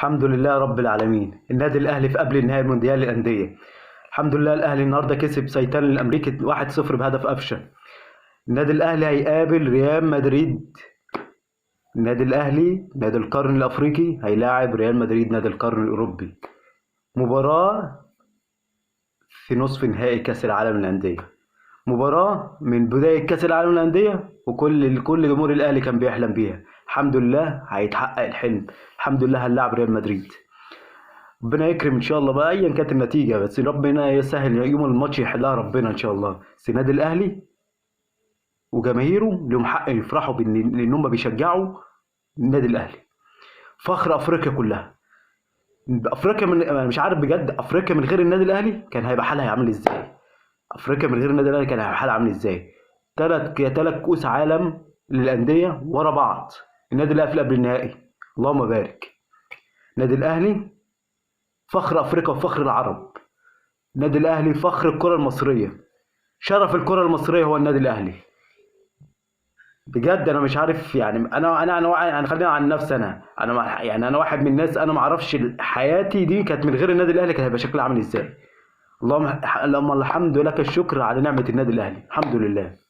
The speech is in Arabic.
الحمد لله رب العالمين. النادي الاهلي في قبل النهائي مونديال الانديه. الحمد لله الاهلي النهارده كسب سيطان الامريكي 1-0 بهدف قفشه. النادي الاهلي هيقابل ريال مدريد. النادي الاهلي نادي القرن الافريقي هيلاعب ريال مدريد نادي القرن الاوروبي. مباراه في نصف نهائي كاس العالم للانديه. مباراه من بدايه كاس العالم للانديه وكل جمهور الاهلي كان بيحلم بيها. الحمد لله هيتحقق الحلم. الحمد لله هنلاعب ريال مدريد. ربنا يكرم ان شاء الله بقى ايا كانت النتيجه، بس ربنا يسهل يوم الماتش يحلها ربنا ان شاء الله. بس النادي الاهلي وجماهيره لهم حق يفرحوا لان هم بيشجعوا النادي الاهلي. فخر افريقيا كلها. افريقيا أنا مش عارف بجد، افريقيا من غير النادي الاهلي كان هيبقى حالها عامل ازاي؟ افريقيا من غير النادي الاهلي كان هيبقى حالها عامل ازاي؟ ثلاث كؤوس عالم للانديه ورا بعض. النادي الاهلي قبل النهائي، اللهم بارك. النادي الاهلي فخر افريقيا وفخر العرب. النادي الاهلي فخر الكره المصريه. شرف الكره المصريه هو النادي الاهلي. بجد انا مش عارف يعني انا خلينا عن نفسي. انا واحد من الناس، انا ما اعرفش حياتي دي كانت من غير النادي الاهلي كان هيبقى شكلها عامل ازاي. اللهم الحمد لك الشكر على نعمه النادي الاهلي. الحمد لله.